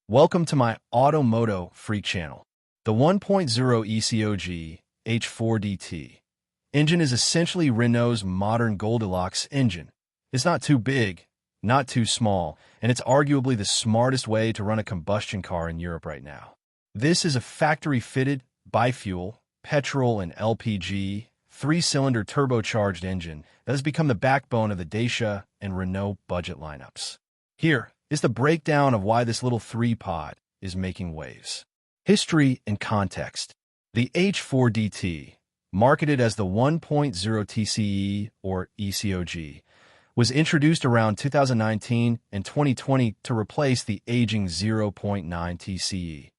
Welcome to my MOTO freak channel. The 1.0 ECOG H4DT engine is essentially Renault's modern Goldilocks engine. It's not too big, not too small, and it's arguably the smartest way to run a combustion car in Europe right now. This is a factory-fitted, bifuel, petrol and LPG, three-cylinder turbocharged engine that has become the backbone of the Dacia and Renault budget lineups. Here is the breakdown of why this little three-pod is making waves. History and context. The H4DT, marketed as the 1.0 TCE or ECOG, was introduced around 2019 and 2020 to replace the aging 0.9 TCE,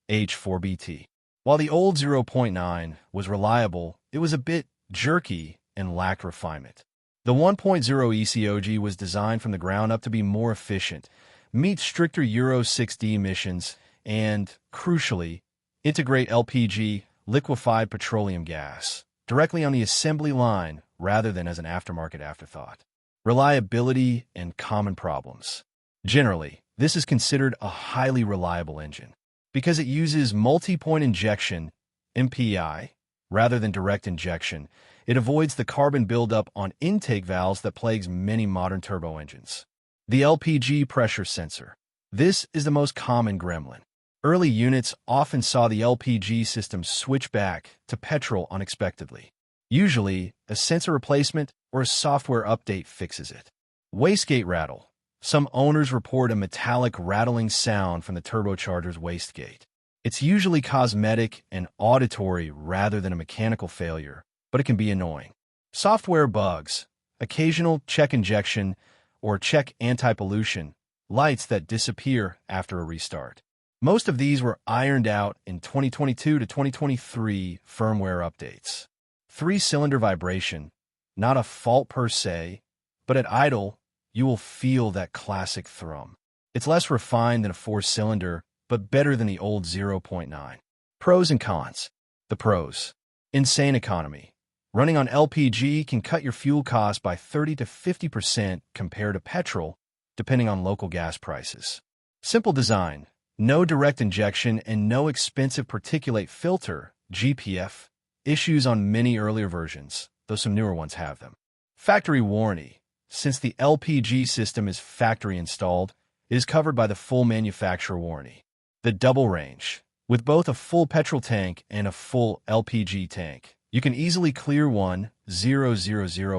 H4BT. While the old 0.9 was reliable, it was a bit jerky and lacked refinement. The 1.0 ECOG was designed from the ground up to be more efficient, meet stricter Euro 6D emissions, and, crucially, integrate LPG, liquefied petroleum gas, directly on the assembly line rather than as an aftermarket afterthought. Reliability and common problems. Generally, this is considered a highly reliable engine because it uses multi-point injection, MPI, rather than direct injection. It avoids the carbon buildup on intake valves that plagues many modern turbo engines. The LPG pressure sensor. This is the most common gremlin. Early units often saw the LPG system switch back to petrol unexpectedly. Usually, a sensor replacement or a software update fixes it. Wastegate rattle. Some owners report a metallic rattling sound from the turbocharger's wastegate. It's usually cosmetic and auditory rather than a mechanical failure, but it can be annoying. Software bugs, occasional check injection or check anti-pollution, lights that disappear after a restart. Most of these were ironed out in 2022 to 2023 firmware updates. Three-cylinder vibration, not a fault per se, but at idle, you will feel that classic thrum. It's less refined than a four-cylinder, but better than the old 0.9. Pros and cons. The pros. Insane economy. Running on LPG can cut your fuel costs by 30 to 50% compared to petrol, depending on local gas prices. Simple design. No direct injection and no expensive particulate filter, GPF, issues on many earlier versions, though some newer ones have them. Factory warranty. Since the LPG system is factory installed, it is covered by the full manufacturer warranty. The double range. With both a full petrol tank and a full LPG tank, you can easily clear 1,000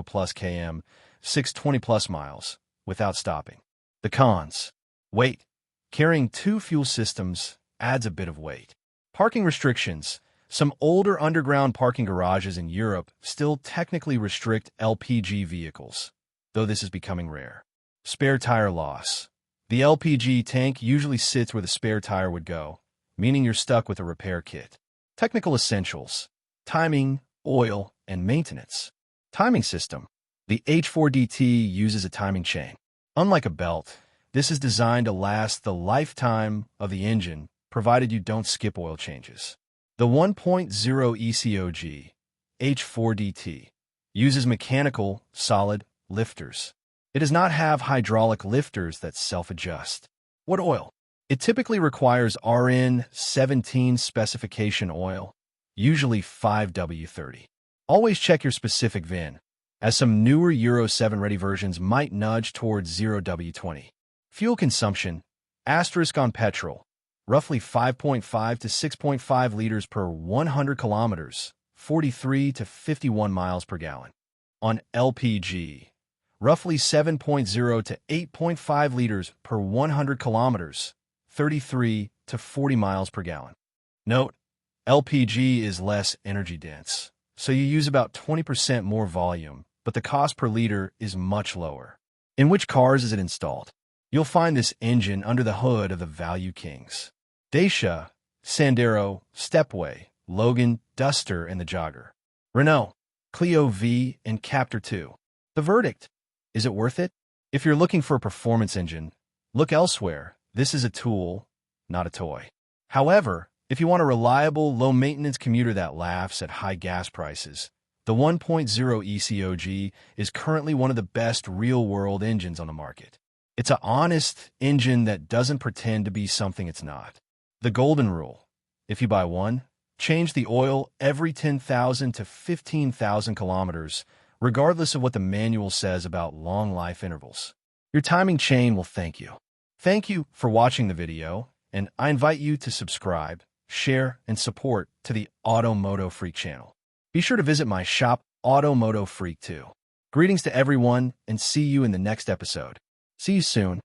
plus km, 620 plus miles, without stopping. The cons. Weight. Carrying two fuel systems adds a bit of weight. Parking restrictions. Some older underground parking garages in Europe still technically restrict LPG vehicles, though this is becoming rare. Spare tire loss. The LPG tank usually sits where the spare tire would go, meaning you're stuck with a repair kit. Technical essentials. Timing, oil, and maintenance. Timing system. The H4DT uses a timing chain. Unlike a belt, this is designed to last the lifetime of the engine, provided you don't skip oil changes. The 1.0 ECOG H4DT uses mechanical, solid lifters. It does not have hydraulic lifters that self-adjust. What oil? It typically requires RN17 specification oil, usually 5W30. Always check your specific VIN, as some newer Euro 7-ready versions might nudge towards 0W20. Fuel consumption, asterisk on petrol, roughly 5.5 to 6.5 liters per 100 kilometers, 43 to 51 miles per gallon. On LPG, roughly 7.0 to 8.5 liters per 100 kilometers, 33 to 40 miles per gallon. Note, LPG is less energy dense, so you use about 20% more volume, but the cost per liter is much lower. In which cars is it installed? You'll find this engine under the hood of the Value Kings. Dacia, Sandero, Stepway, Logan, Duster, and the Jogger. Renault, Clio V, and Captur 2. The verdict. Is it worth it? If you're looking for a performance engine, look elsewhere. This is a tool, not a toy. However, if you want a reliable, low-maintenance commuter that laughs at high gas prices, the 1.0 ECOG is currently one of the best real-world engines on the market. It's an honest engine that doesn't pretend to be something it's not. The golden rule: if you buy one, change the oil every 10,000 to 15,000 kilometers, regardless of what the manual says about long life intervals. Your timing chain will thank you. Thank you for watching the video, and I invite you to subscribe, share, and support to the MOTO Freak channel. Be sure to visit my shop, MOTO Freak too. Greetings to everyone, and see you in the next episode. See you soon.